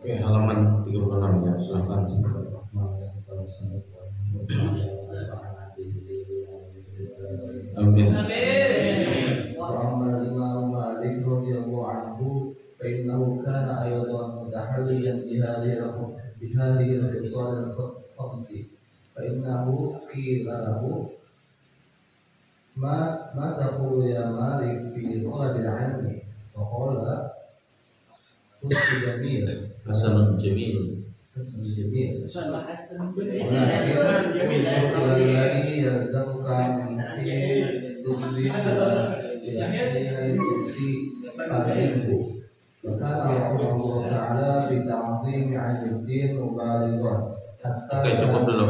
Oke, halaman 36 ya, silakan. Amin. وأما الإمام مالك رضي الله عنه فإنه كان أيضا متحليا بهذه الخصال الخمس فإنه قيل له ما تقول يا مالك في طلب العلم فقال حسن جميل Hasanun Jamil. حسن جميل حسن الذي يلزمك من تصبح إلى الكرسي فعلمه وكان رحمه الله تعالى بتعظيم علم الدين مبالغا حتى Oke, cukup dulu.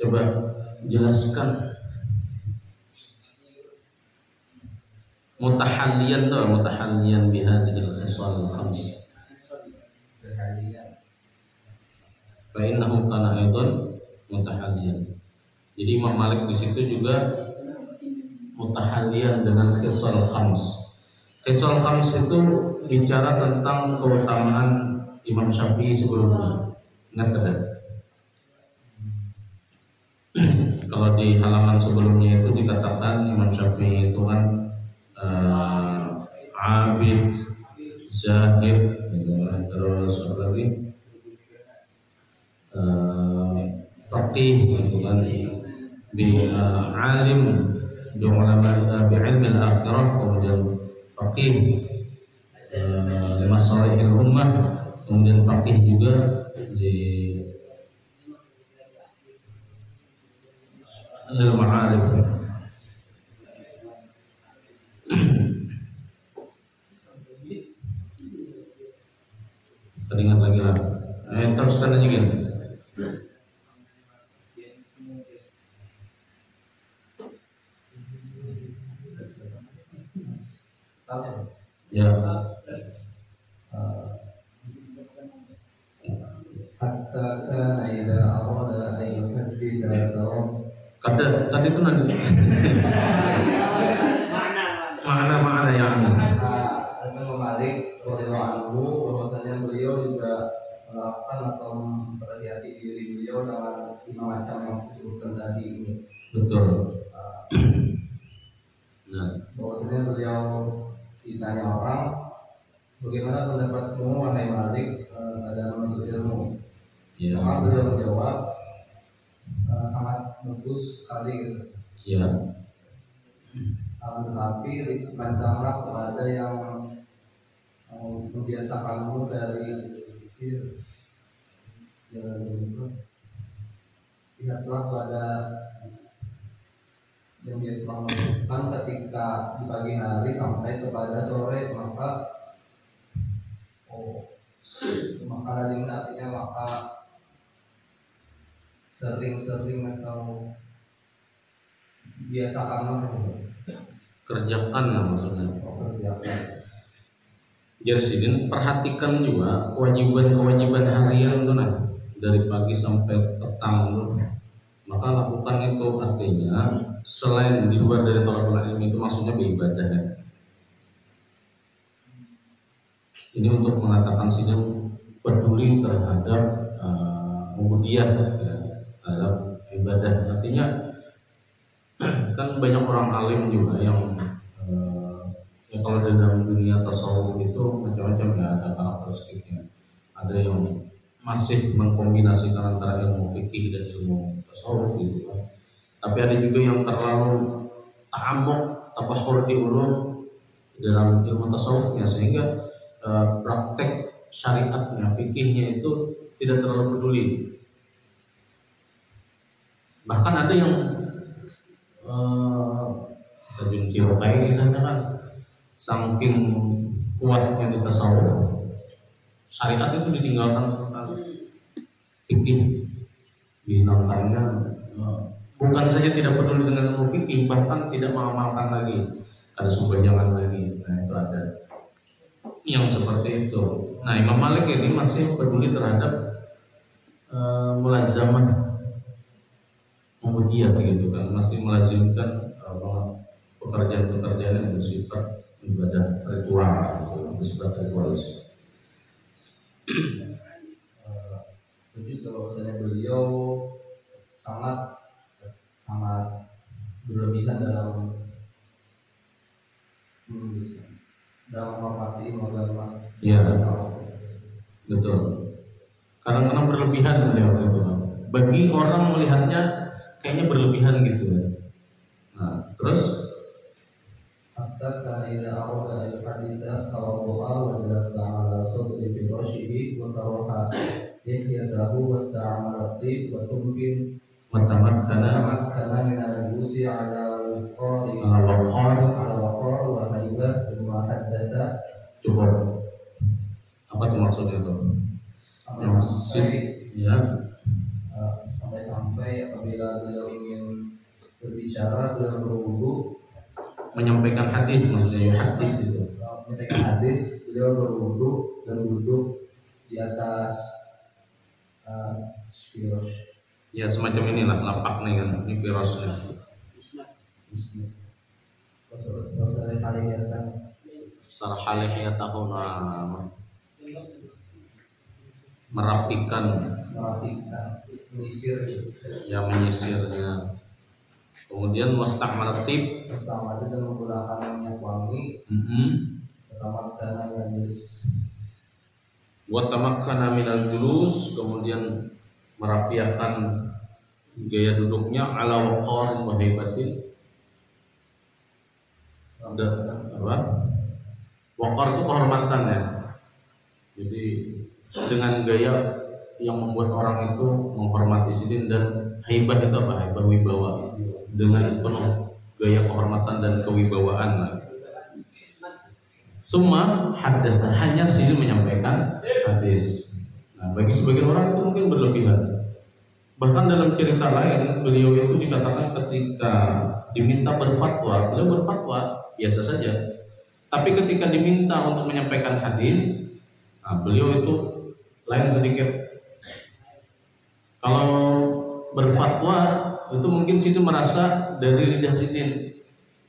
Coba jelaskan mutahalliyan tuh, mutahalliyan bihadhil khisal khams. Fa innahu kana aidan mutahalliyan. Jadi Imam Malik di situ juga mutahalliyan dengan khisal khams. Khisal khams itu bicara tentang keutamaan Imam Syafi'i sebelumnya. Ingat tidak? Kalau di halaman sebelumnya itu dikatakan Imam Syafi'i itu kan abid, zahid, terus apa lagi? Faqih, gitu kan? Alim, bi ulama, bi ilmi al-akhirah, kemudian faqih, masalihil ummah, kemudian faqih juga di al-ma'arif. Teringat lagi lah. Teruskan aja gitu. Ya. حتى كان إذا أراد أن يحدث Kata tadi itu nanti makna yang Imam Malik radhiyallahu anhu bahwasanya beliau juga melakukan atau memperhiasi diri beliau dengan 5 macam yang disebutkan tadi ini. betul. Nah, Bahwasanya beliau ditanya orang, bagaimana pendapatmu wahai Malik dalam menuntut ilmu? ya, Maka beliau menjawab sangat bagus sekali gitu. ya, Tetapi bantahlah kepada yang membiasakanmu dari lihatlah pada yang biasa melakukan ketika di pagi hari sampai kepada sore, maka lazim artinya maka sering-sering atau biasakanlah kerjakan lah maksudnya. kerjakan. Jadi perhatikan juga kewajiban harian tuh nah, dari pagi sampai petang tuh. Maka lakukan itu, artinya selain di luar dari thalabul ilmi itu maksudnya beribadah ya. Ini untuk mengatakan sini peduli terhadap ubudiyah ya, terhadap ibadah. Artinya kan banyak orang alim juga yang ya kalau dalam dunia tasawuf itu macam-macam ya, ada karakteristiknya. Ada yang masih mengkombinasikan antara ilmu fikih dan ilmu tasawuf gitu kan. Tapi ada juga yang terlalu ta'amuk, tabahur di ulum dalam ilmu tasawufnya, sehingga praktek syariatnya, fikihnya itu tidak terlalu peduli. Bahkan ada yang Tajun Cirokai misalnya kan, saking kuatnya di tasawuf, syariat itu ditinggalkan total. Fikih dinontarnya, bukan saja tidak peduli dengan ilmu fikih, bahkan tidak mengamalkan lagi, ada sembajangan lagi. Nah itu ada yang seperti itu. Nah Imam Malik ini masih peduli terhadap mulazamah ubudiyah gitu kan, masih melazimkan pekerjaan-pekerjaan yang bersifat ibadah ritual gitu. bersifat ritualis. Jadi kalau misalnya beliau sangat berlebihan dalam menghormati agama. Iya, betul. Kadang-kadang berlebihan beliau itu. Bagi orang melihatnya kayaknya berlebihan gitu. Nah, terus hatta kana idza arada al-haditha tawaddu'a wa jalasa 'ala sadri firashihi wa saraha yahyatahu wasta'amala at-tib wa tumkin kana min al-busi 'ala al-waqar wa haibah wa haddatha. Cukup. Apa itu maksudnya itu? Sampai apabila beliau ingin berbicara, beliau berwudu, menyampaikan hadis, maksudnya hadis itu. Menyampaikan hadis, beliau berwudu dan duduk di atas firas. Ya semacam inilah lapaknya kan, ini firasnya. Sarhalihiyatahu merapikan, menyisirnya. Kemudian musta'mal tib, dan menggunakan minyak wangi. Watamakkana minal julus, kemudian merapikan gaya duduknya ala waqarin wa haibatin. Apa? Waqar itu kehormatan ya. Jadi dengan gaya yang membuat orang itu menghormati sidin, dan haibah itu apa? Haibah wibawa, dengan penuh gaya kehormatan dan kewibawaan. Semua haddatsa, hanya sidin menyampaikan hadis. Nah, bagi sebagian orang itu mungkin berlebihan. Bahkan dalam cerita lain beliau itu dikatakan ketika diminta berfatwa, beliau berfatwa biasa saja. Tapi ketika diminta untuk menyampaikan hadis, nah, beliau itu lain sedikit. Kalau berfatwa itu mungkin situ merasa dari lidah sidin,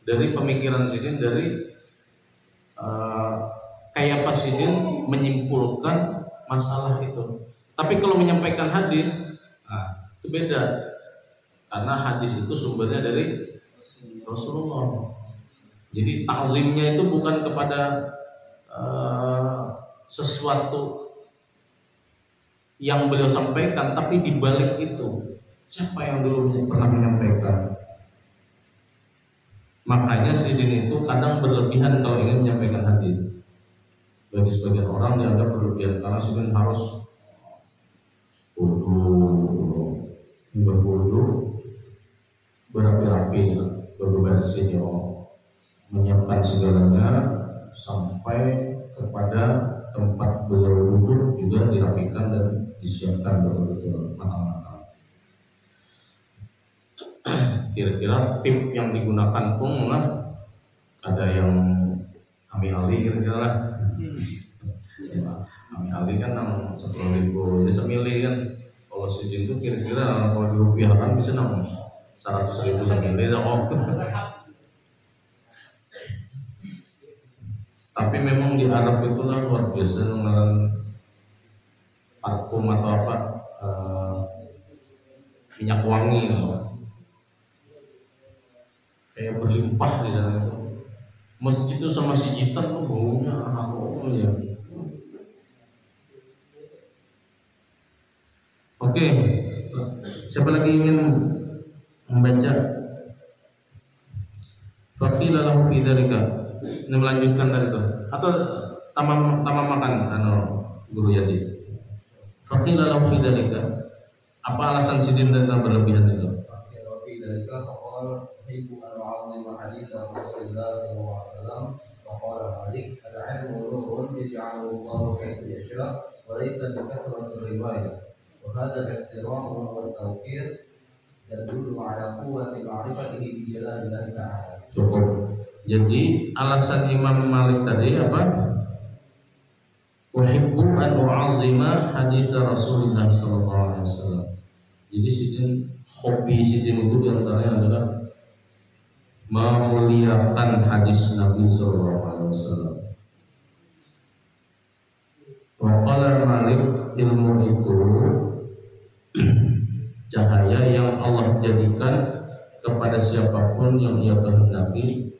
dari pemikiran sidin, dari kayak pas sidin menyimpulkan masalah itu. Tapi kalau menyampaikan hadis, nah, itu beda, karena hadis itu sumbernya dari Rasulullah. Jadi ta'zimnya itu bukan kepada sesuatu yang beliau sampaikan, tapi di balik itu siapa yang dulu pernah menyampaikan. Makanya sidin itu kadang berlebihan kalau ingin menyampaikan hadis. Bagi sebagian orang dianggap berlebihan karena sidin harus wudu berapi-api, bersih, menyiapkan segalanya sampai kepada tempat beliau duduk juga dirapikan dan disiapkan betul-betul matang-matang. Kira-kira tip yang digunakan pun lah, ada yang ami-ali kira-kira. Ami-ali kan 10.000 ya semili kan. Kalau sidin itu kira-kira kalau dirupiahkan bisa 100.000 semili sama. Tapi memang di Arab itu kan luar biasa dengan parfum atau apa, minyak wangi kayak berlimpah di sana itu. Masjid itu sama sijitan tuh baunya ya. Oke, siapa lagi ingin membaca? Faqila lahu fi dzalika. Ini melanjutkan dari itu atau tamam makan guru Yadi. Faqila lahu fi dzalika. Apa alasan sidin dan berlebihan itu? Faqila fi dzalika faqala ibu al-'azim hadits Rasulullah sallallahu alaihi wasallam wa qala Malik al-'ilmu nurun yaj'aluhu Allahu kayfa yasha wa laysa bi kathrati riwayah. Wa hadha al-ihtiram wa at-tawqir yadullu 'ala quwwati ma'rifatihi bi jalalillahi ta'ala. Cukup. Jadi alasan Imam Malik tadi apa? Uhibbu an u'azzima hadits Rasulullah sallallahu alaihi wasallam. Jadi sidin, hobi sidin itu diantaranya adalah memuliakan hadis Nabi sallallahu alaihi wasallam. Waqala Malik, ilmu itu cahaya yang Allah jadikan kepada siapapun yang ia kehendaki,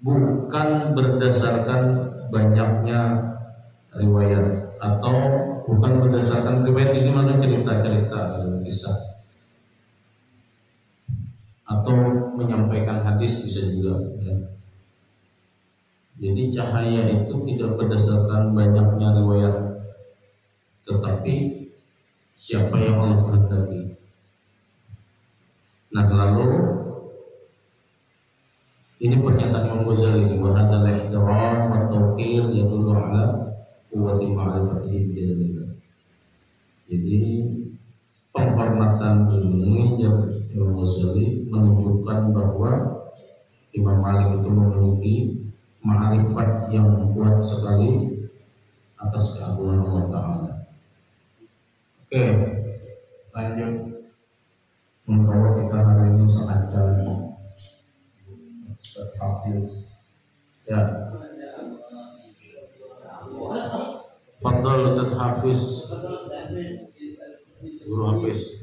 bukan berdasarkan banyaknya riwayat, atau bukan berdasarkan riwayat di sini maksudnya cerita-cerita, kisah, atau menyampaikan hadis bisa juga ya. Jadi cahaya itu tidak berdasarkan banyaknya riwayat, tetapi siapa yang Allah kehendaki. Nah, lalu ini pernyataan Imam Ghazali, wa hadzal ihtiram wa tawqir yadullu ala quwwati ma'rifatihi bi dzalika. Jadi penghormatan ini Imam Ghazali menunjukkan bahwa Imam Malik itu memiliki ma'rifat yang kuat sekali atas keagungan Allah Ta'ala. Oke, lanjut. Membawa kita hari ini sangat jauh. Ustaz Hafiz. Ya. Fadhal Ustaz Hafiz. Guru Hafiz.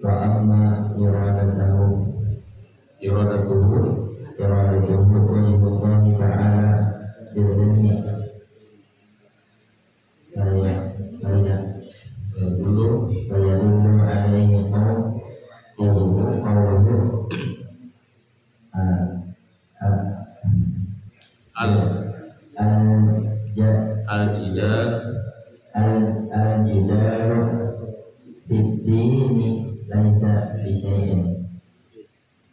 Wa amma iradatuhu wajhullahi ta'ala bil-ilmi. Saya dulu alaihi qawluhu al-jidalu bid-dini laisa bisyai'in.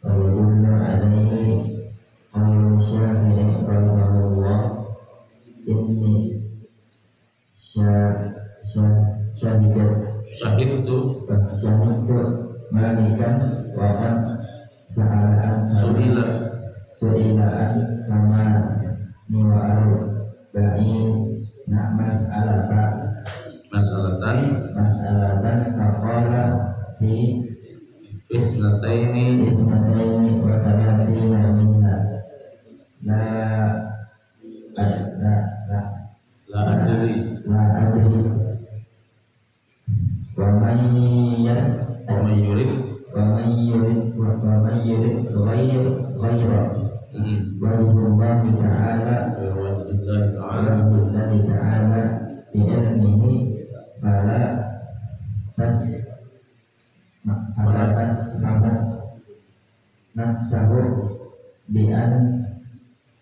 Qawluhu alaihi qawlu syafi'i rahimahullah, inni syahidu malikan wa an sa'alan su'ilaan sama niwa'al ba'i masalatan faqala fi isnataini wa talatina minna la adri wa man yurid ghayra wajhullahi ta'ala bi ilmihi fala nafsahu bi an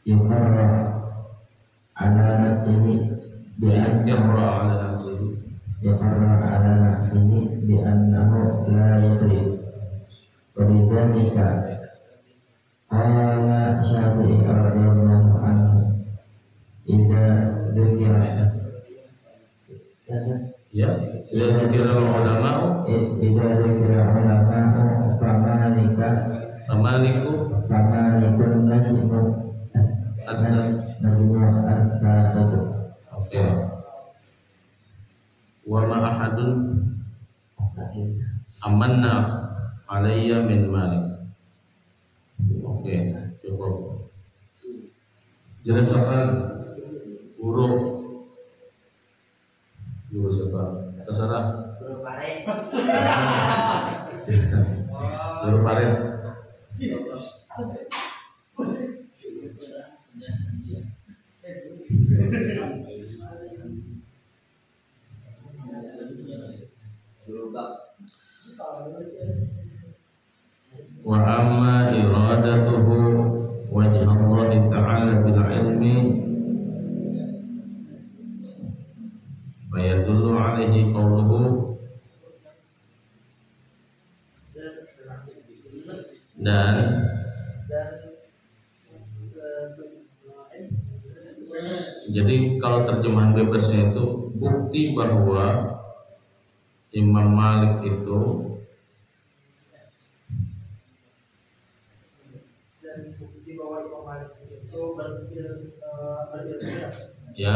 yuqarra ala nafsihi bi annahu la yadri. Walidzalika qala Syafi'i radhiyallahu anhu idza dzukira ulama'u famalikun najmu at-tatatu. Oke. Wa ma ahadun amanna alayya min malik. Oke, cukup. Jelaskan guru siapa? Terserah. Guru Farid. Wa amma iradatuhu wajhallahi ta'ala bil ilmi wa yadullu alaihi qawluhu, dan jadi kalau terjemahan bebasnya itu bukti bahwa Imam Malik itu ya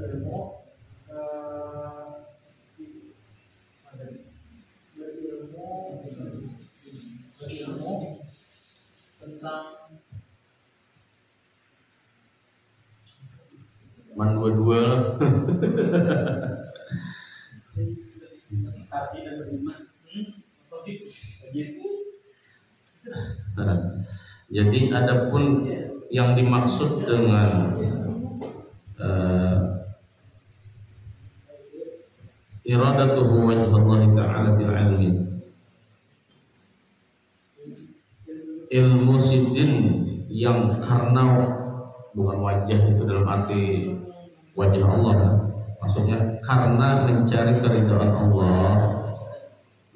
berilmu Jadi adapun yang dimaksud dengan iradatuhu wajh Allah Ta'ala bil ilmi, ilmu sidin yang karena bukan wajah itu dalam arti wajah Allah, maksudnya karena mencari keridhaan Allah,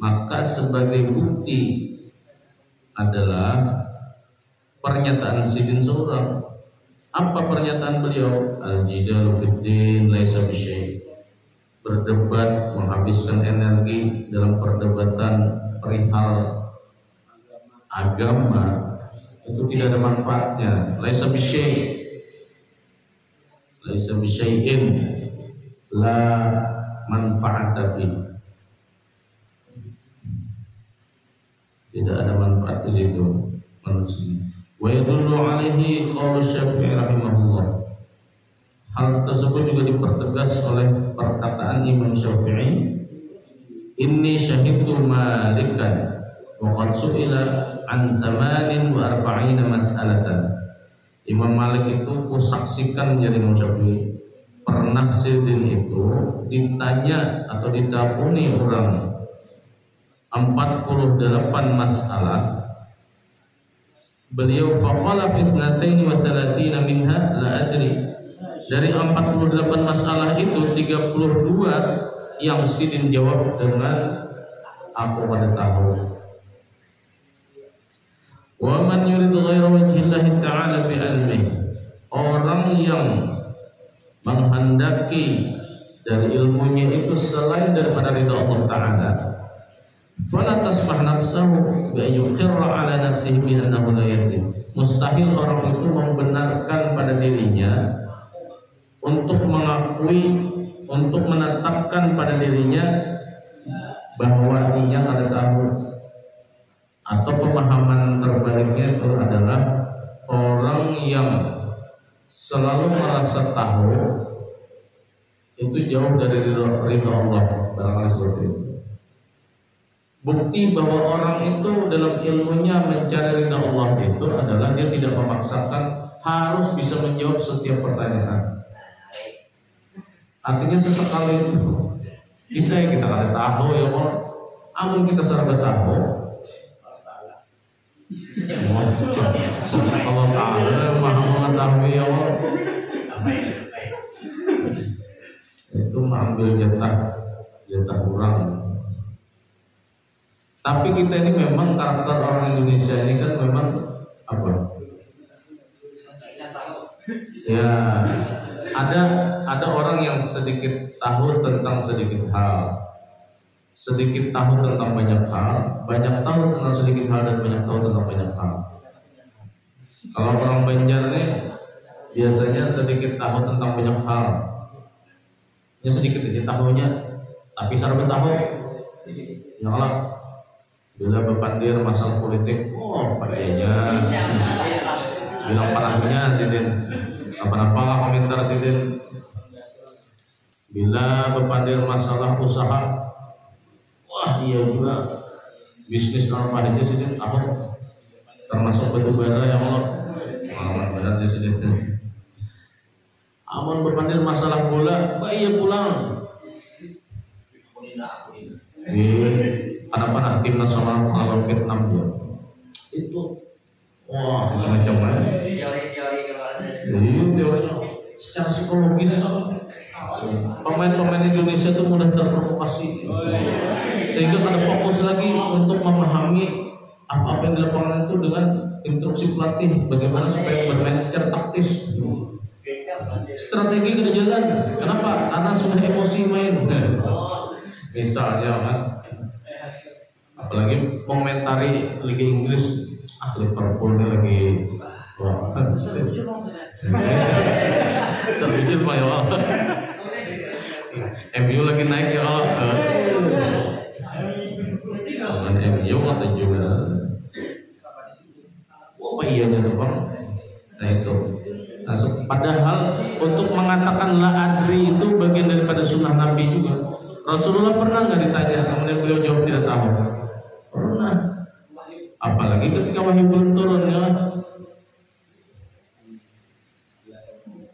maka sebagai bukti adalah pernyataan sidin seorang. Apa pernyataan beliau? Al-jidalu fiddin laisa bisyai. Berdebat, menghabiskan energi dalam perdebatan perihal agama itu tidak ada manfaatnya. Laisa bisyai. Laisa bisyai'in la manfaata fi. Tidak ada manfaat di situ manusia. Wa yadullu alaihi qaul Syafi'i rahimahullah. Hal tersebut juga dipertegas oleh perkataan Imam Syafi'i, inni syahidtu malikan wa qad su'ila an 48 mas'alatan. Imam Malik itu kusaksikan menjadi Imam Syafi'i, pernah sidin itu ditanya atau ditabuni orang 48 masalah. Beliau faqala fi 32 minha la adri. Dari 48 masalah itu 32 yang sidin jawab dengan aku pada tahu. Wa man yurid ghaira wajhillahi ta'ala bi ilmihi. Orang yang menghendaki dari ilmunya itu selain daripada ridha Allah Ta'ala, fala tasmah nafsahu bi yuqirra ala nafsihi bi annahu la yahdi. Mustahil orang itu membenarkan pada dirinya untuk mengakui, untuk menetapkan pada dirinya bahwa ia tidak tahu. Atau pemahaman terbaliknya itu adalah orang yang selalu merasa tahu itu jauh dari ridha Allah, barangkali seperti itu. Bukti bahwa orang itu dalam ilmunya mencari ridha Allah itu adalah dia tidak memaksakan harus bisa menjawab setiap pertanyaan. Artinya sesekali itu bisa ya kita kada tahu ya Allah, amun kita serba tahu Allah Ta'ala maha mengetahui ya Allah. Itu mengambil jatah orang. Tapi kita ini memang karakter orang Indonesia ini kan memang apa? Ya, ada orang yang sedikit tahu tentang sedikit hal, sedikit tahu tentang banyak hal, banyak tahu tentang sedikit hal, dan banyak tahu tentang banyak hal. Kalau orang Banjar ini biasanya sedikit tahu tentang banyak hal, ya sedikit aja tahunya, tapi sarap tahu. Ya Allah, bila berpandir masalah politik, oh padanya, bilang panahnya sidin, apa-apa lah komentar sidin. Bila berpandir masalah usaha, wah iya juga bisnis normal aja sidin, apa termasuk batubara yang Allah, benar ya sidin. Amun berpandir masalah bola, iya pulang. Anak-anak tim nasional kalau Vietnam dia itu, wah macam-macam ya. Jadi teorinya secara psikologis pemain-pemain Indonesia itu mudah terprovokasi, sehingga kada fokus lagi untuk memahami apa-apa yang di lapangan itu dengan instruksi pelatih, bagaimana supaya bermain secara taktis. Strategi kada jalan. Kenapa? Karena sudah emosi main. Misalnya kan, apalagi komentari Liga Inggris, Liverpool ini lagi wah, sebujur Pak ya Allah. MU lagi naik ya Allah. MU atau juga. Wah iya tuh Bang. Nah itu. Nah, padahal untuk mengatakan la adri itu bagian dari sunnah Nabi juga. Rasulullah pernah nggak ditanya, kemudian beliau jawab tidak tahu? Pernah. Apalagi ketika wahyu belum turun ya.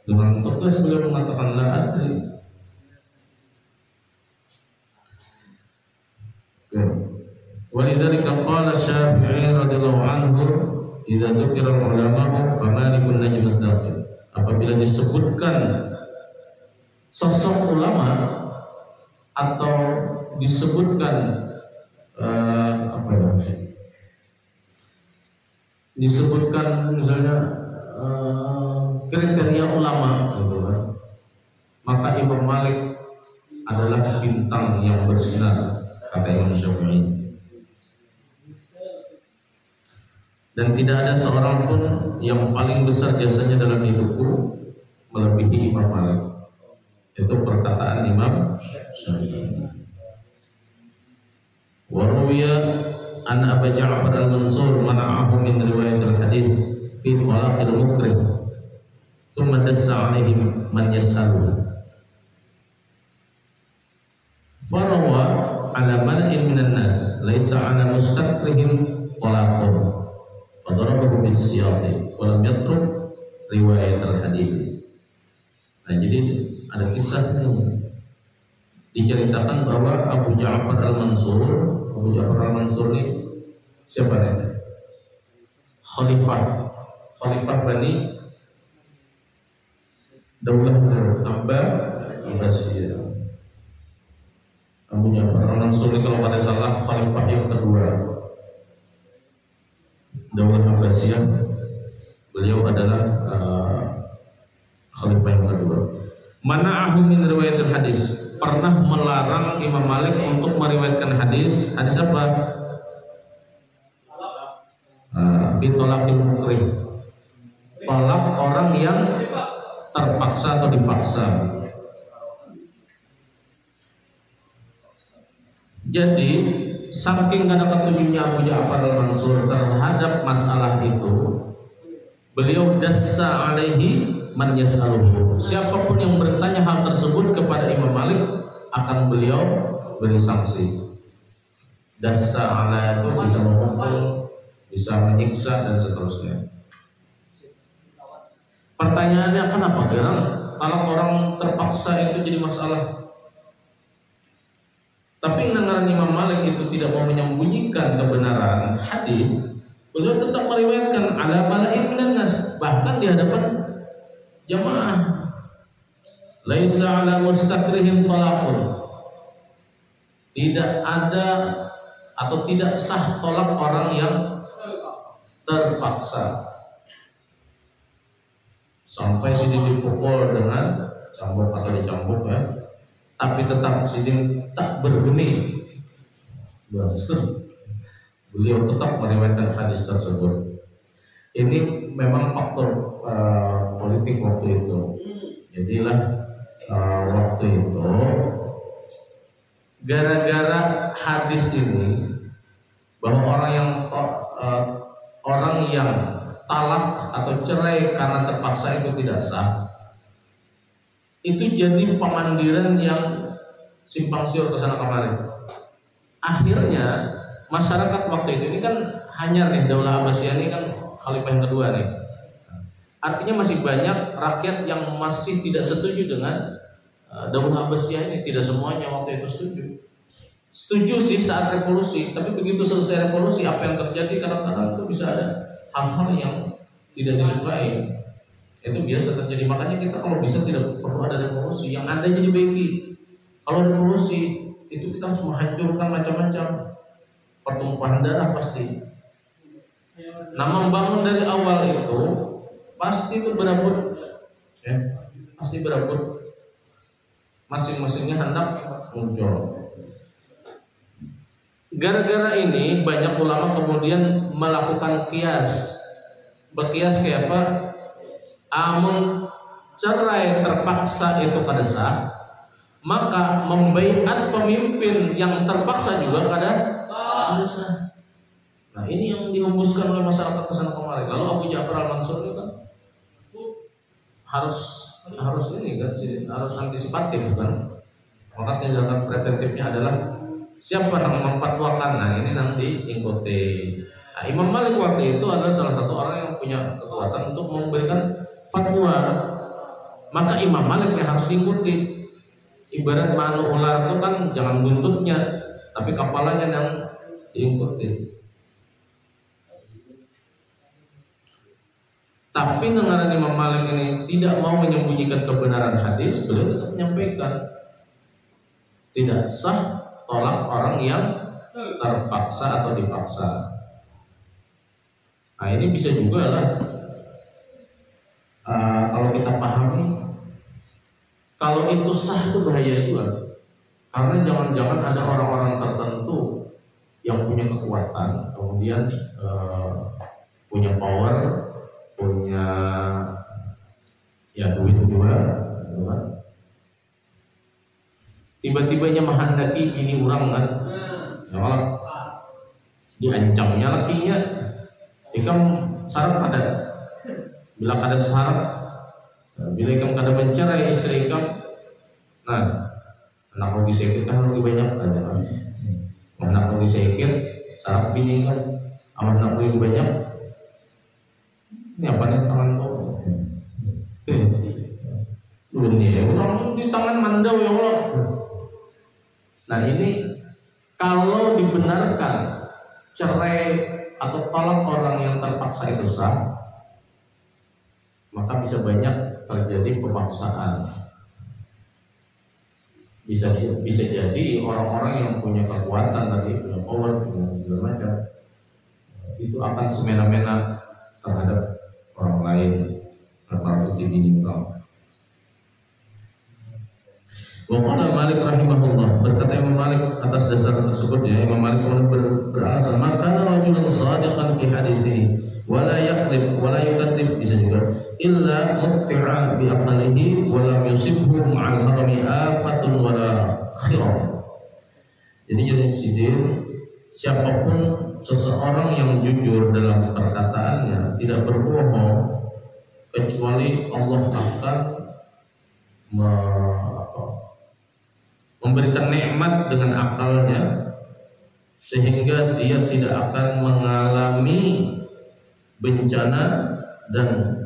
Dengan tegas beliau mengatakan la adri. Walidzalika qala Syafi'i radhiyallahu anhu, "Idza dzukira al-ulama'u famalikun najm ad-daqil." Apabila disebutkan sosok ulama atau disebutkan disebutkan misalnya kriteria ulama gitu kan, maka Imam Malik adalah bintang yang bersinar, kata Imam Syafi'i. Dan tidak ada seorang pun yang paling besar jasanya dalam hidupku melebihi Imam Malik. Itu perkataan Imam Syafi'i. Wa ruwiya an Abu Ja'far al-Mansur mana'ahu min riwayat al-hadith fi talaq al-mukrih thumma dassa 'alaihim man yas'aluhu. Farawa ala mal'in minan nas laisa 'ala mustakrihim talaqun. Fadarabahu bisyati wa lam yatruk riwayat al-hadith. Nah, jadi ada kisah ini diceritakan bahwa Abu Ja'far al-Mansur ini siapa nih? Khalifah Bani Daulah Abbasiyah. Abu Ja'far al-Mansur ini kalau pada salah khalifah yang kedua Daulah Abbasiyah. Beliau adalah khalifah yang kedua. Mana'ahu min riwayatil hadis, pernah melarang Imam Malik untuk meriwayatkan hadis. Hadis apa? Fi talaqil mukrih, talak orang yang terpaksa atau dipaksa. Jadi saking gak ada ketujuhnya Abu Ja'far al-Mansur terhadap masalah itu, beliau dassa alaihi man yas'aluhu. Siapapun yang bertanya hal tersebut kepada Imam Malik akan beliau beri sanksi. Dassa ala itu bisa memukul, bisa menyiksa dan seterusnya. Pertanyaannya, kenapa kalau orang terpaksa itu jadi masalah? Tapi dengan Imam Malik itu tidak mau menyembunyikan kebenaran hadis, beliau tetap meriwayatkan ala mala'in minan nas, bahkan di hadapan jamaah. Laisa ala mustakrihim talaqun. Tidak ada atau tidak sah tolak orang yang terpaksa. Sampai sini dipukul dengan cambuk atau dicambuk ya, tapi tetap sini tak bergeming. Beliau tetap meriwayatkan hadis tersebut. Ini memang faktor politik waktu itu. Jadilah waktu itu gara-gara hadis ini bahwa orang yang talak atau cerai karena terpaksa itu tidak sah, itu jadi pemandiran yang simpang siur kesana kemari. Akhirnya masyarakat waktu itu, ini kan hanya nih Daulah Abbasiyah ini kan khalifah yang kedua nih. Artinya masih banyak rakyat yang masih tidak setuju dengan Daulah Abbasiyah ini. Tidak semuanya waktu itu setuju. Setuju sih saat revolusi, tapi begitu selesai revolusi apa yang terjadi? Kadang-kadang itu bisa ada hal-hal yang tidak disukai. Itu biasa terjadi. Makanya kita kalau bisa tidak perlu ada revolusi, yang ada jadi baiki. Kalau revolusi itu kita harus menghancurkan macam-macam, pertumpahan darah pasti. Nah, membangun dari awal itu pasti itu berebut, ya, pasti berebut. Masing-masingnya hendak muncul. Gara-gara ini banyak ulama kemudian melakukan kias. Berkias kayak apa? Amun cerai terpaksa itu kada sah, maka membaiat pemimpin yang terpaksa juga kada sah. Nah, ini yang dihembuskan oleh masyarakat kesana kemari. Lalu Abu Ja'far al-Mansur itu kan harus ini kan, harus antisipatif kan. Maka tindakan preventifnya adalah siapa yang memfatwakan, nah ini nanti diikuti. Nah, Imam Malik waktu itu adalah salah satu orang yang punya kekuatan untuk memberikan fatwa. Maka Imam Malik yang harus diikuti. Ibarat makhluk ular itu kan jangan buntutnya, tapi kepalanya yang diikuti. Tapi dengan Imam Malik ini tidak mau menyembunyikan kebenaran hadis, beliau tetap menyampaikan. Tidak sah tolak orang yang terpaksa atau dipaksa. Nah ini bisa juga lah kalau kita pahami, kalau itu sah itu bahaya juga. Karena jangan-jangan ada orang-orang tertentu yang punya kekuatan, kemudian punya power, punya ya duit juga, gitu kan? Tiba-tibanya menghendaki ini orang kan, ya Allah, diancamnya lakinya, ikam syarat ada, bila ada syarat, bila ikam kada mencerai istri ikam, nah anak mau disekir kan lebih banyak ada kan, anak mau disekir syarat bini kan, anak lebih banyak, ini apa nih tangan kau? Dunia, orang di tangan mandau ya Allah. Nah ini kalau dibenarkan cerai atau tolak orang yang terpaksa itu sah, maka bisa banyak terjadi pemaksaan. Bisa jadi orang-orang yang punya kekuatan tadi, punya power, punya segala macam, itu akan semena-mena terhadap orang lain karena itu dimimpikan. Waqala Malik rahimahullah, berkata Imam Malik atas dasar tersebut ya, Imam Malik beralasan maka rajulun shadiqan fi hadithi wala yakdzib wala yukadzib, bisa juga illa mutti'a bi aqlihi wa lam yusibhu ma'al harami afatun wala khiram. Jadi siapapun seseorang yang jujur dalam perkataannya, tidak berbohong, kecuali Allah akan memberikan nikmat dengan akalnya, sehingga dia tidak akan mengalami bencana dan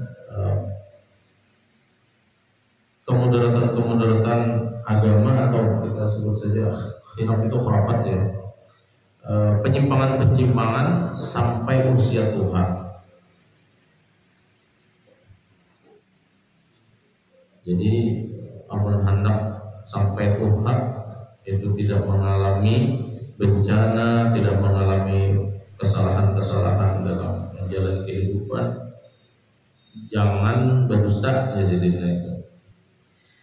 kemudaratan agama, atau kita sebut saja khilaf itu khurafat ya, penyimpangan-penyimpangan sampai usia Tuhan. Jadi amun hendak sampai Tuhan itu tidak mengalami bencana, tidak mengalami kesalahan-kesalahan dalam menjalani kehidupan, jangan berdusta ya jadinya itu.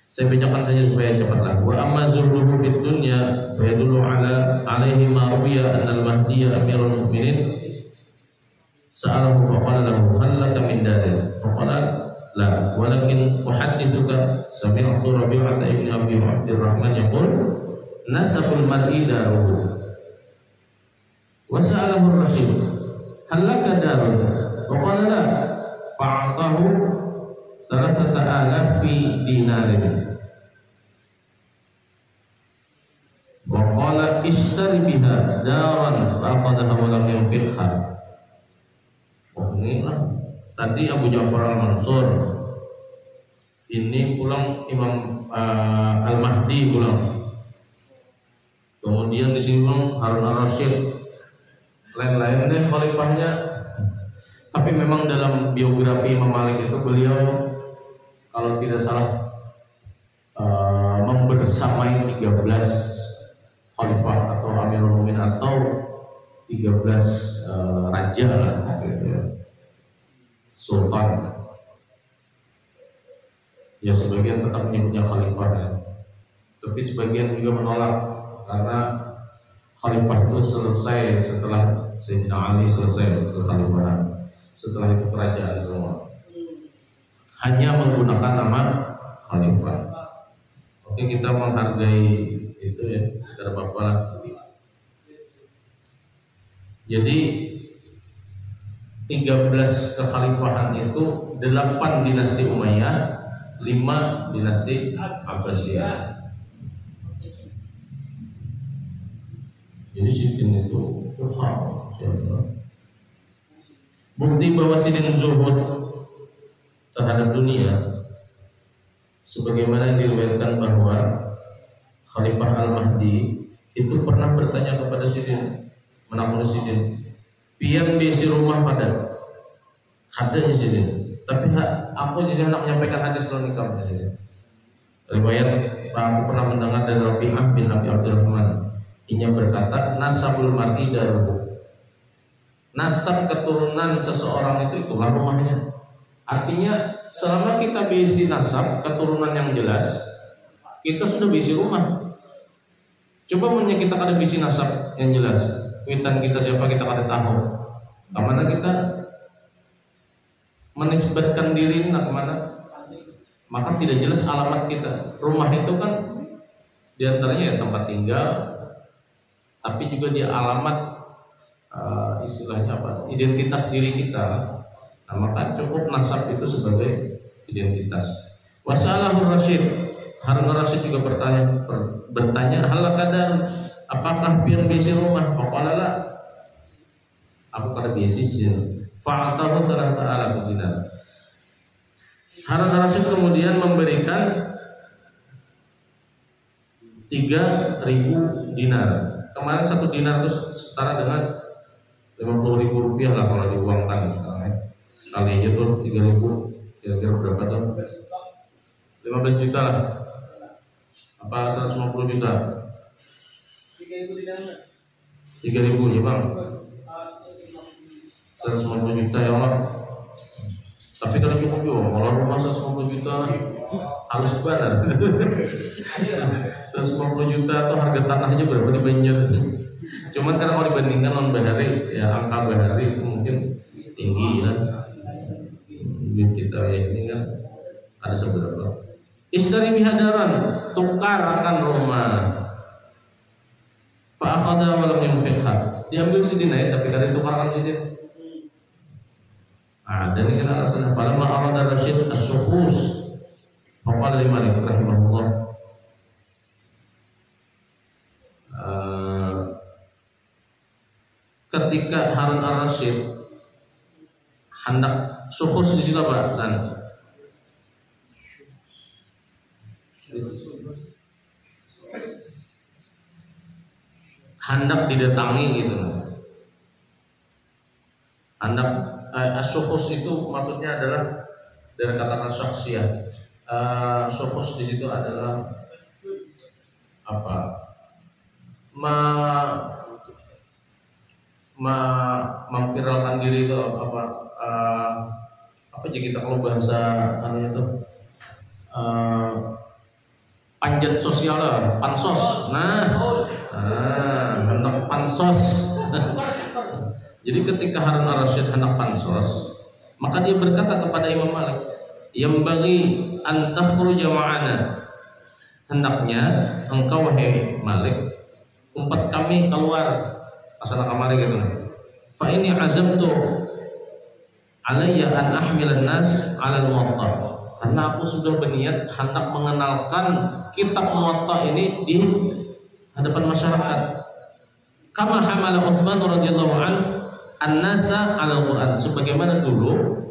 Saya bacakan saja supaya cepatlah. Wa amma zulluhu fid dunya fa yadullu ala alaihi ma ruwiya anna al-mahdiyya amirul mu'minin sa'alahu fa qala lahu hal laka min darin fa qala la walakin uhaddithuka sami'tu Rabi'ah ibn Abi Abdurrahman yaqul nasabul mar'i daruhu wa sa'alahu ar-rasyid hal laka darun wa qala la fa'atahu 3,000 dinarin wa qala ishtari biha daran fa aqadaha wa lam yunfiqha. Oh ini lah tadi Abu Ja'far al-Mansur, ini pulang Imam Al-Mahdi pulang, kemudian di sini Harun al-Rasyid, lain-lain deh khalifahnya. Tapi memang dalam biografi Imam Malik itu beliau kalau tidak salah membersamai 13 khalifah atau Amirul Mukminin atau 13 raja lah gitu. Sultan. Ya sebagian tetap menyebutnya khalifah ya. Tapi sebagian juga menolak karena khalifah itu selesai setelah Sayyidina Ali selesai kekhalifahan. Setelah itu kerajaan semua. Hanya menggunakan nama khalifah. Oke, kita menghargai itu ya, tidak apa-apa lah. Jadi 13 kekhalifahan itu 8 dinasti Umayyah, 5 dinasti Abbasiyah. Jadi sidin itu hal. Bukti bahwa sidin zuhud terhadap dunia, sebagaimana yang diriwayatkan bahwa Khalifah Al-Mahdi itu pernah bertanya kepada sidin, menakuni sidin, pian besi rumah pada ada sidin, tapi aku jadi hendak menyampaikan hadis nikah sidin. Riwayat aku pernah mendengar dari Rabi'ah bin Abi Abdurrahman, inya berkata, nasabul mar'i daruhu, nasab keturunan seseorang itu itulah rumahnya. Artinya selama kita berisi nasab keturunan yang jelas, kita sudah berisi rumah. Coba punya kita kada berisi nasab yang jelas, witan kita siapa kita kada tahu, kemana kita menisbatkan diri nak kemana, maka tidak jelas alamat kita. Rumah itu kan diantaranya ya tempat tinggal, tapi juga dia alamat istilahnya apa? Identitas diri kita. Nah, maka cukup nasab itu sebagai identitas. Wasalahur Rasyid, Harun Rasyid juga bertanya, hal kadar apakah pian bisi rumah? Faqala, aku kada bisi jin. Fa'atahu salah ta'ala dinar. Harun Rasyid kemudian memberikan 3.000 dinar. Kemarin 1 dinar itu setara dengan 50.000 rupiah lah kalau diuangkan sekarang ya. Kali aja tuh 3.000, kira-kira berapa tuh? 15 juta lah. Apa 150 juta? 3.000 dinar. 3.000 ya bang. 150 juta ya Allah. Tapi kalau cukup yo, kalau rumah 150 juta harus benar. 150 juta atau harga tanahnya berapa di Banjar? Cuman kan kalau dibandingkan non bahari, ya angka bahari itu mungkin tinggi ya. Duit kita ya ini kan ada seberapa. Istari bihadaran, tukar akan rumah. Fa akhadha wa lam yunfiqha. Diambil sidin ya, tapi kada ditukarkan sidin. Dan ini kan alasannya. Falamma arada Rasyid as-sukhus, faqala li Malik rahimahullah, ketika Harun al-Rasyid hendak sukhus di situ apa kan? Hendak didatangi gitu. Hendak as-sukhus itu maksudnya adalah dari kata syakhsiyah. Sukhus di situ adalah apa? Memviralkan diri itu apa jadi kita kalau bahasa itu panjat sosial lah, pansos. Hendak pansos. Jadi ketika Harun al-Rasyid hendak pansos, maka dia berkata kepada Imam Malik, yang bagi antakhruja ma'ana, hendaknya engkau wahai Malik umpat kami keluar asal kamari gitu. Fa ini azamtu alayya an ahmilan nas 'ala al-Muwatta. Karena aku sudah berniat hendak mengenalkan kitab Muwatta ini di hadapan masyarakat. Kama hamala Utsman radhiyallahu anhu an-nasa 'ala al-Qur'an. Sebagaimana dulu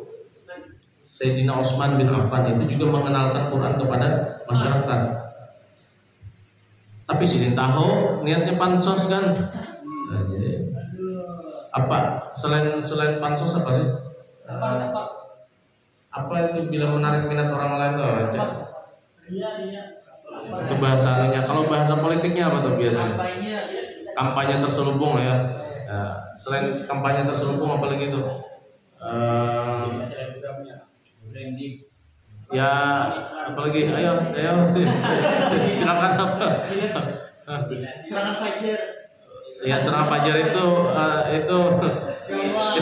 Sayyidina Utsman bin Affan itu juga mengenalkan Quran kepada masyarakat. Tapi sidin tahu niatnya pansos kan. Nah, jadi apa selain pansos apa sih? Apa itu bila menarik minat orang lain tuh? Itu bahasanya. Kalau bahasa politiknya apa tuh biasanya? Kampanye terselubung ya. Selain kampanye terselubung apa lagi itu? Ya apalagi ayo silakan apa? Serangan fajar. Ya serangan fajar itu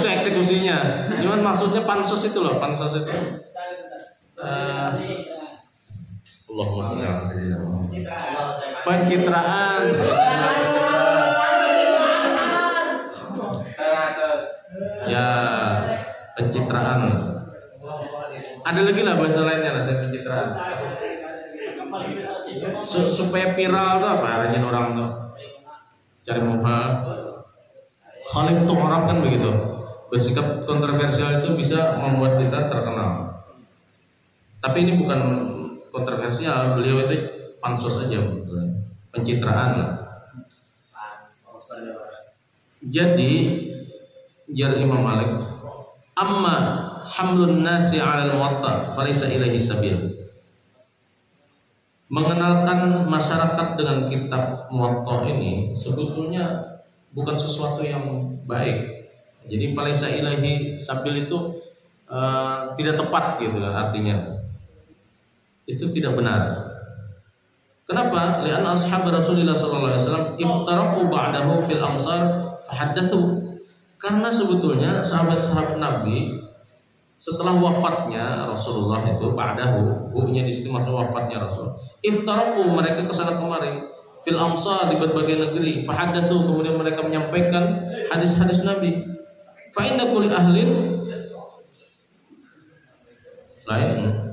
eksekusinya. Cuman maksudnya pansos itu loh, pansos itu. Allahumma shalli ala sayyidina Muhammad. Pencitraan. Ya pencitraan. Ada lagi lah bahasa lainnya lah saya pencitraan. Supaya viral tuh apa artinya orang tuh? cari muka. Khalif tu'rab kan begitu. Bersikap kontroversial itu bisa membuat kita terkenal. Tapi ini bukan kontroversial, beliau itu pansos aja, pencitraan lah. Jadi jar Imam Malik, amma hamlun nasi 'alal muwatta falaysa ilaihi sabil. Mengenalkan masyarakat dengan kitab Muwatta ini sebetulnya bukan sesuatu yang baik. Jadi falaysa ilaihi sabil itu tidak tepat gitu kan artinya. Itu tidak benar. Kenapa? Li'anna ashab Rasulullah sallallahu alaihi wasallam iftaraqu ba'dahu fil amsar fahaddatsu. Karena sebetulnya sahabat-sahabat Nabi setelah wafatnya Rasulullah itu ba'dahu, bukunya di situ maksud wafatnya Rasul. Iftaraqu, mereka kesana kemari fil amsar, di berbagai negeri, fahaddatsu, kemudian mereka menyampaikan hadis-hadis Nabi. Fa inna kulli ahlin lain.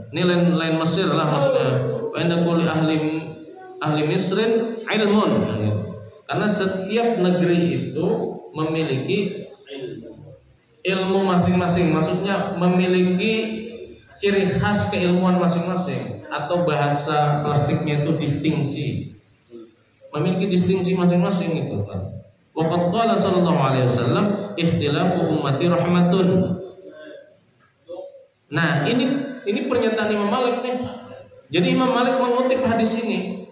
Ini lain Mesir lah maksudnya. Fa inna kulli ahli Misrin ilmun. Karena setiap negeri itu memiliki ilmu masing-masing, maksudnya memiliki ciri khas keilmuan masing-masing, atau bahasa plastiknya itu distingsi, memiliki distingsi masing-masing itu kan. Waqad qala sallallahu alaihi wasallam ikhtilafu ummati rahmatun. Nah, ini pernyataan Imam Malik nih. Jadi Imam Malik mengutip hadis ini.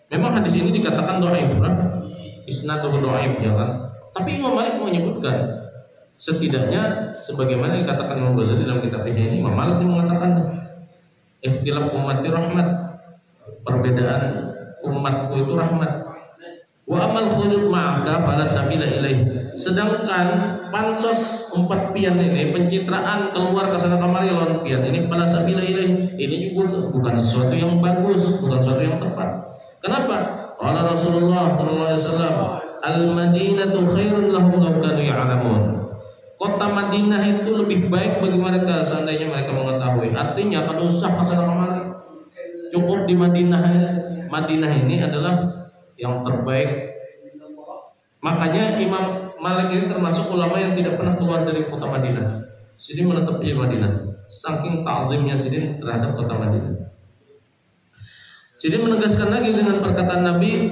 Memang hadis ini dikatakan dhaif kan? Isnaduhu dhaif ya kan? Tapi Imam Malik menyebutkan setidaknya sebagaimana dikatakan Imam Ghazali dalam kitabnya ini, Imam Malik mengatakan ikhtilaf ummati rahmat, perbedaan umatku itu rahmat. Wa amal khulud ma'aka fala sabila ilaih. Sedangkan pansos 4 pian ini, pencitraan keluar ke sana kemari lawan pian ini, fala sabila ilaih, ini juga bukan sesuatu yang bagus, bukan sesuatu yang tepat. Kenapa? Qala Rasulullah sallallahu alaihi wasallam, al-Madinatu khairun lahum law kanu ya'lamun. Kota Madinah itu lebih baik bagi mereka seandainya mereka mengetahui. Artinya kalau usah kesana kemari, cukup di Madinah. Madinah ini adalah yang terbaik. Makanya Imam Malik ini termasuk ulama yang tidak pernah keluar dari kota Madinah. Sidin menetap di Madinah, saking ta'zimnya Sidin terhadap kota Madinah. Sidin menegaskan lagi dengan perkataan Nabi,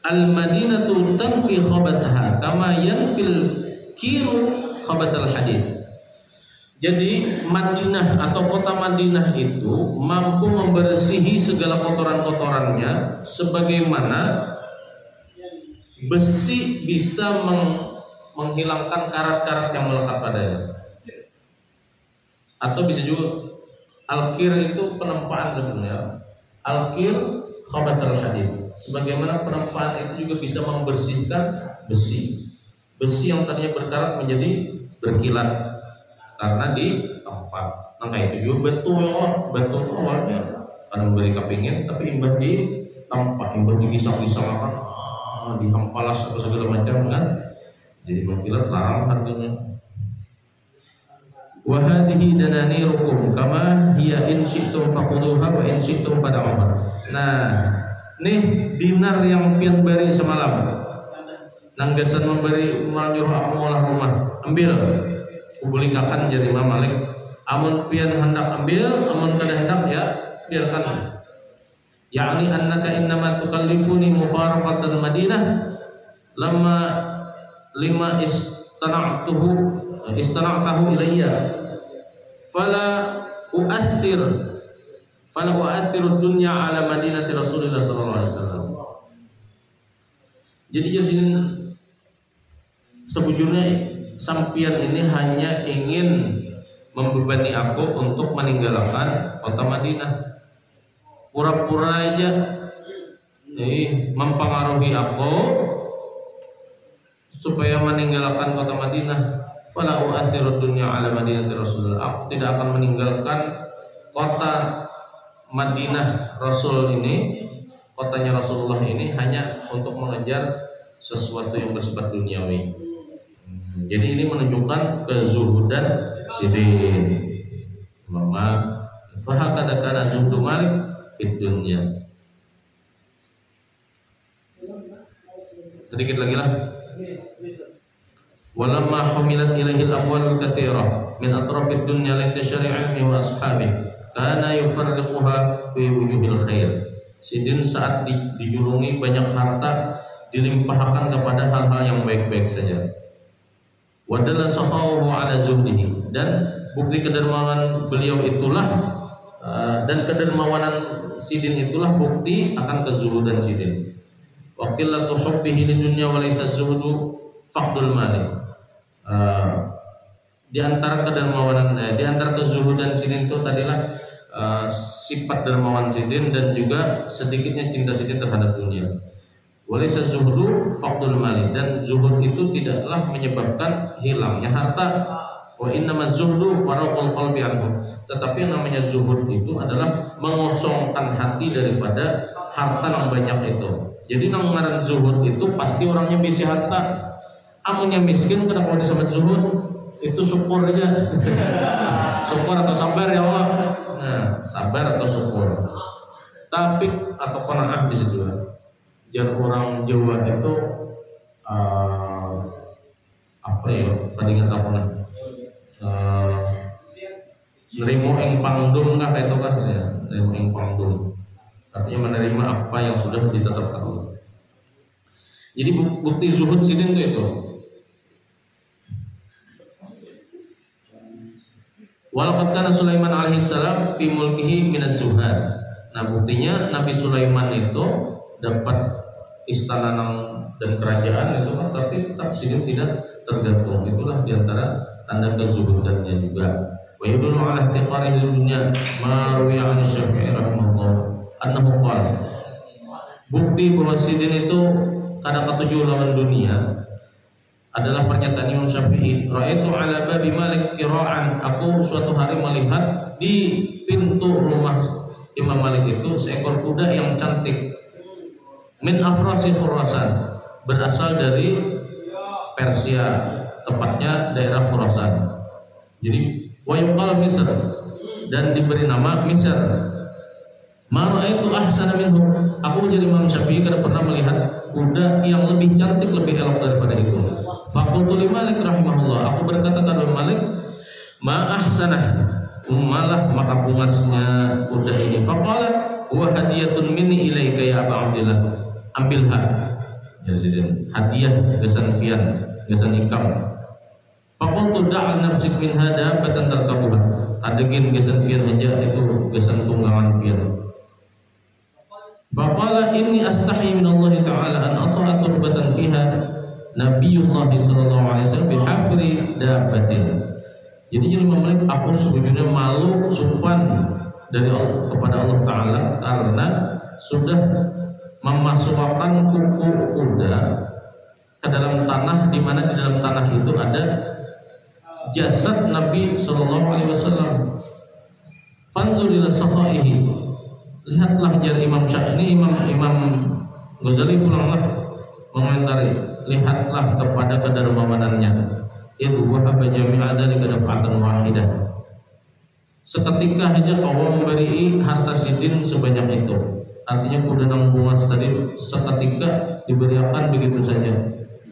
al-Madinatu tanfi khabatha kama yanfil kiru khabatal hadid. Jadi Madinah atau kota Madinah itu mampu membersihi segala kotoran-kotorannya sebagaimana besi bisa menghilangkan karat-karat yang melekat padanya. Atau bisa juga al-kir itu penempaan sebenarnya. Al-kir khabatal hadid. Sebagaimana penempaan itu juga bisa membersihkan besi. Besi yang tadinya berkarat menjadi berkilat karena ditempat. Maka itu juga batu awalnya karena memberi kepingin, tapi imbah ditempat, imbah digisang-gisang dihampalas atau segala macam kan, jadi berkilat, larang harganya. Wa hadhihi dananirukum kama hiya in syi'tum fakhuduha wa in syi'tum fad'uha. Nah, nih dinar yang pian beri semalam, nanggasan memberi menyuruh aku ngolah rumah, ambil, kubulikakan jadi Imam Malik. Amun pian hendak ambil, amun kada hendak ya biarkan. Ya'ni annaka innama tukallifuni mufaraqatan Madinah lima istana'tahu ilayya fala u'assiru dunya ala madinati Rasulullah sallallahu alaihi wasallam. Jadi jadi sebujurnya sampian ini hanya ingin membebani aku untuk meninggalkan kota Madinah. Pura-pura aja mempengaruhi aku supaya meninggalkan kota Madinah. Fala u'athiru dunya ala madinati Rasulullah. Aku tidak akan meninggalkan kota Madinah Rasul ini, kotanya Rasulullah ini, hanya untuk mengejar sesuatu yang bersifat duniawi. Jadi ini menunjukkan kezuhudan Sidin. Maka fahakada kana zuhdu Malik fid dunya. Sedikit lagi lah. Walamma humilat ilaihi al-amwal katsirah min atrafid dunya lintishari ilmi wa ashabi kana yufarriquha fi wujuhil khair. Sidin saat dijulungi banyak harta dilimpahkan kepada hal-hal yang baik-baik saja. Wadalla sahawu ala zuhdihi, dan bukti kedermawanan beliau itulah dan kedermawanan Sidin itulah bukti akan kezuhudan Sidin. Wa qillatu hubbihi lidunya wa laysa zuhdu faqdul mali. Di antara kedermawanan di antara kezuhudan Sidin itu tadilah sifat dermawan Sidin dan juga sedikitnya cinta Sidin terhadap dunia. Wa laysa zuhdu faqdul mali, dan zuhud itu tidaklah menyebabkan hilangnya harta. Wa innamaz zuhdu faraqul qalbi anhu, tetapi yang namanya zuhud itu adalah mengosongkan hati daripada harta yang banyak itu. Jadi yang ngaran zuhud itu pasti orangnya bisi harta. Amunnya miskin kenapa mau disebut zuhud? Itu syukur aja. Syukur atau sabar ya Allah. Nah, sabar atau syukur. Tapi atau qanaah di situ. Jangan orang Jawa itu apa ya? Tadi nggak tahu nih. Nerimo ing pangdum kah itu kan saya. Nerimo ing pangdum. Artinya menerima apa yang sudah ditetapkan Allah. Jadi bukti zuhud Sidin itu. Walaqad kana Sulaiman alaihissalam fi mulkihi minaz zuhad. Nah, buktinya Nabi Sulaiman itu dapat istana dan kerajaan itu kan, tapi tetap Sidin tidak tergantung. Itulah diantara tanda kezuhudannya juga. Wa yadullu ala ihtiqari dunya ma ruwiya an Syafi'i rahimahullah annahu qala. Bukti bahwa Sidin itu kada ketujuh lawan dunia adalah pernyataan Imam Syafi'i. Ra'aitu ala babi Malik qira'an. Aku suatu hari melihat di pintu rumah Imam Malik itu seekor kuda yang cantik. Min afrasi Khurasan, berasal dari Persia, tepatnya daerah Khurasan. Jadi wa yuqal Misr, dan diberi nama Misr. Ma ra'aitu ahsana minhu. Aku menjadi Imam Syafi'i karena pernah melihat kuda yang lebih cantik, lebih elok daripada itu. Faqultu li Malik rahimahullah, aku berkata kepada Malik, ma ahsanah, malah maka pumasnya kuda ini. Faqala huwa hadiyatun minni ilaika ya Aba Abdillah, ambilha ya Sidin, hadiah gesan pian, gesan ikam. Faqultu da'a nafsik min hada batan tarkabuha, adegin gesan pian aja itu gesan tunggangan pian. Faqala inni astahi min Allah Ta'ala an ata'a turbatan fiha Nabiullah sallallahu alaihi wasallam bihafri dabatin. Jadi Imam Malik, aku sebetulnya malu sumpan dari Allah kepada Allah Ta'ala karena sudah memasukkan kuku kuda ke dalam tanah, di mana di dalam tanah itu ada jasad Nabi sallallahu alaihi wasallam. Fanzur ila safaihi, lihatlah jar Imam Syafi'i, Imam Ghazali pulanglah mengomentari, lihatlah kepada kedermawanannya. Idh wahaba jami'a dzalika daf'atan wahidah. Seketika saja kau memberi harta Sidin sebanyak itu. Artinya kuda nang bumas tadi seketika diberikan begitu saja.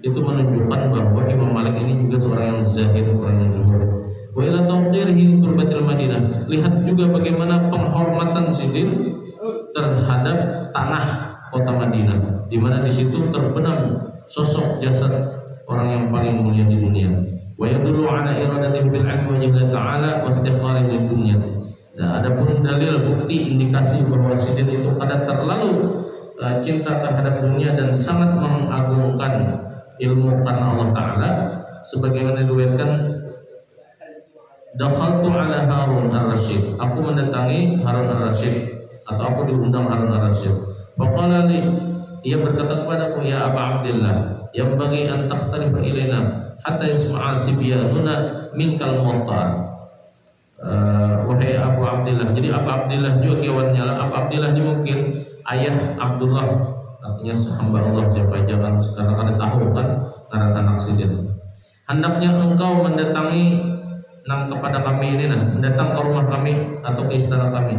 Itu menunjukkan bahwa Imam Malik ini juga seorang yang zahid, orang yang zuhud. Wa ila tawqirihi turbatil Madinah. Lihat juga bagaimana penghormatan Sidin terhadap tanah kota Madinah, di mana di situ terbenam sosok jasad orang yang paling mulia di dunia. Wa yadullu ala iradatihi bil 'ilmi wa jalla ta'ala wa istighfarihi lid dunya. Nah, adapun dalil bukti indikasi bahwa Sidin itu kadang terlalu cinta terhadap dunia dan sangat mengagungkan ilmu karena Allah Ta'ala, sebagaimana diriwayatkan, dakhaltu ala Harun ar-Rasyid, aku mendatangi Harun ar-Rasyid, atau aku diundang Harun ar-Rasyid. Faqala li, ia berkata kepadaku, ya Aba Abdillah, yang bagi an takhtarifa ilaina hatta yasma'a sibyanuna minkal mu'tar. Wahai Abu Abdillah. Jadi Abu Abdillah juga kawannya. Abu Abdillah ini mungkin ayah Abdullah, artinya hamba Allah siapa, jangan sekarang ada tahu kan karena anak Sidin. Hendaknya engkau mendatangi kepada kami ini, mendatang ke rumah kami atau ke istana kami.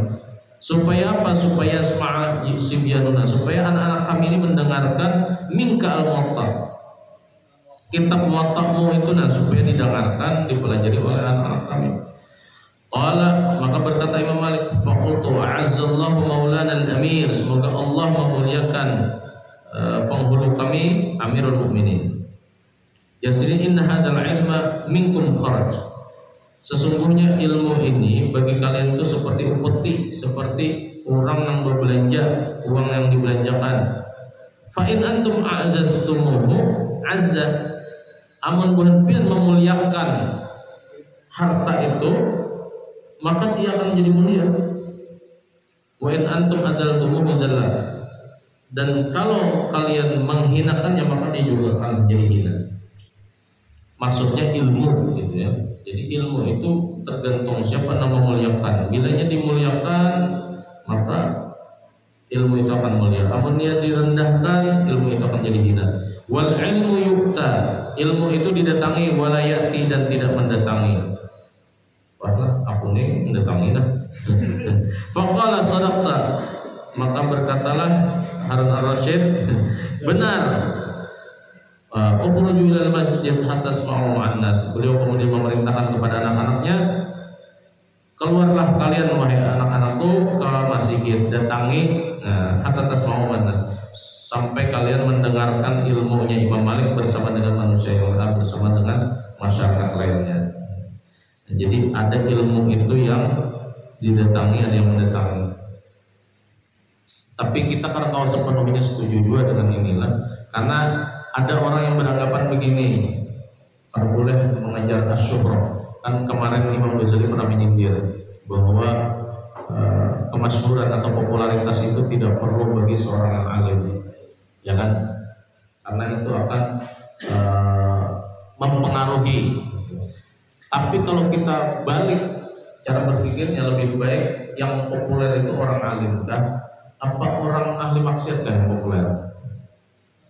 Supaya apa? Supaya sma'a sibyanuna, supaya anak-anak kami ini mendengarkan minka al-muwatta, kitab muwattamu itu, nah supaya didengarkan, dipelajari oleh anak-anak kami. Qala, maka berkata Imam Malik, faqultu a'azzallahu maulana al-amir, semoga Allah memuliakan penghulu kami, Amirul Mukminin. Jadi inna hadzal ilma minkum kharaj, sesungguhnya ilmu ini bagi kalian itu seperti upeti, seperti orang yang berbelanja, uang yang dibelanjakan. Fa in antum a'zaztumuhu azza, amun bulan memuliakan harta itu, maka dia akan menjadi mulia. Wa in antum adaltumuhu dalla, dan kalau kalian menghinakannya maka dia juga akan menjadi hina. Maksudnya ilmu gitu ya. Jadi ilmu itu tergantung siapa yang memuliakan. Bilanya dimuliakan maka ilmu itu akan mulia. Namun dia direndahkan, ilmu itu akan jadi hina. Wal ilmu yukta, ilmu itu didatangi, walayati, dan tidak mendatangi. Wah, aku nih mendatangi dah. Faqala sadaqta, maka berkatalah Harun ar-Rasyid, benar. Ukhruju ilal masjid hatta tasma'u an-nas. Beliau kemudian memerintahkan kepada anak-anaknya, keluarlah kalian wahai anak-anakku ke masjid, datangi hatta tasma'u an-nas, sampai kalian mendengarkan ilmunya Imam Malik bersama dengan manusia yang lain, bersama dengan masyarakat lainnya. Jadi ada ilmu itu yang didatangi, ada yang mendatangi. Tapi kita kan kalau sepenuhnya setuju juga dengan inilah, karena ada orang yang beranggapan begini, kalau boleh mengejar asyuhrah. Kan kemarin Imam Ghazali pernah menyindir bahwa kemasyhuran atau popularitas itu tidak perlu bagi seorang yang alim, ya kan? Karena itu akan mempengaruhi. Tapi kalau kita balik cara berpikirnya, lebih baik yang populer itu orang alim kan? Apa orang ahli maksiat kan yang populer?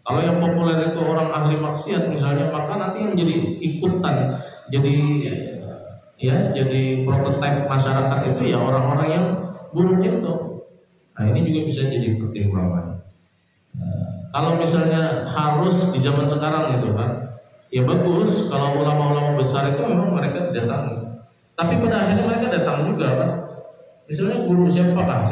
Kalau yang populer itu orang ahli maksiat misalnya, maka nanti yang jadi ikutan, jadi prototipe masyarakat itu ya orang-orang yang buruk itu. Nah ini juga bisa jadi pertimbangan. Kalau misalnya harus di zaman sekarang itu kan, ya bagus kalau ulama-ulama besar itu memang mereka didatangi. Tapi pada akhirnya mereka datang juga kan. Misalnya guru siapakah,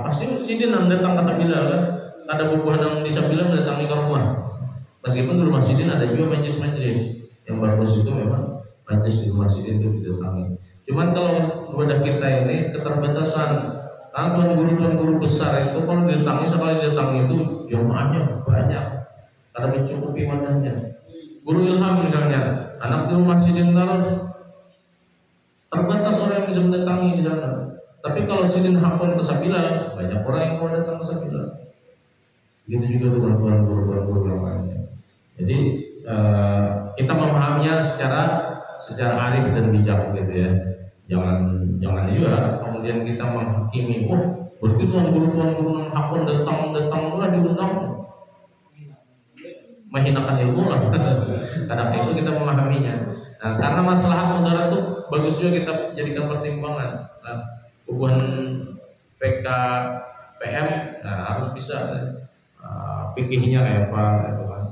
pasti sidin yang datang ke Sabila kan. Ada bubuhan yang di Sabila mendatangi ke rumah. Meskipun di rumah sidin ada juga majelis-majelis yang bagus, itu memang majelis di rumah sidin itu didatangi. Cuman kalau wadah kita ini keterbatasan, karena tuan guru besar itu kalau didatangi, sekali didatangi itu jamaahnya banyak karena mencukupi wadahnya. Guru ilham misalnya, anak di rumah sidin terus, terbatas orang yang bisa mendatangi di sana. Tapi kalau sidin hakon ke Sabila, banyak orang yang mau datang ke Sabila. Begitu juga dengan guru-guru yang lainnya. Jadi kita memahaminya secara arif dan bijak gitu ya. Jangan juga kemudian kita menghakimi, berarti tuan guru yang hakon datang pula diundang, menghinakan ilmu lah. Karena itu kita memahaminya. Nah, karena maslahat mudarat itu bagus juga kita jadikan pertimbangan. Nah, hubungan PKPM harus bisa fikihnya kayak apa itu kan,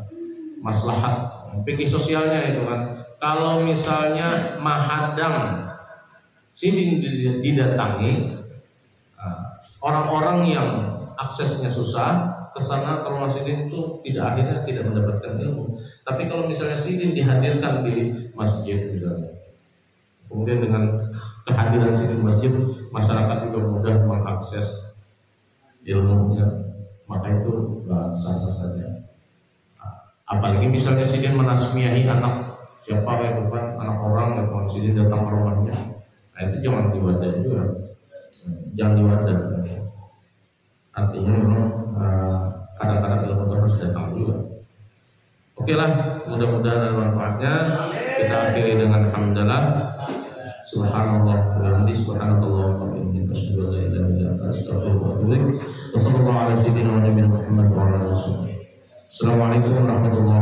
maslahat fikih sosialnya itu kan. Kalau misalnya mahadam sidin didatangi, orang-orang yang aksesnya susah ke sana ke rumah sidin itu akhirnya tidak mendapatkan ilmu. Tapi kalau misalnya sidin dihadirkan di masjid misalnya, kemudian dengan kehadiran sidin masjid, masyarakat juga mudah mengakses ilmunya, maka itu sah-sah saja. Apalagi misalnya sidin menasmiahi anak siapa itu kan, anak orang yang sidin datang ke rumahnya, nah itu jangan diwadah juga, jangan diwadah. Artinya memang kadang-kadang ilmu itu harus datang juga. Oke lah, mudah-mudahan ada manfaatnya. Kita akhiri dengan hamdalah. Subhanallah wa bihamdihi, subhanallah wa bihamdihi, asyhadu an la ilaha illa anta, astaghfiruka wa atubu ilaik. Wassallallahu ala sayyidina Muhammad wa ala alihi wasallam. Assalamualaikum warahmatullahi wabarakatuh.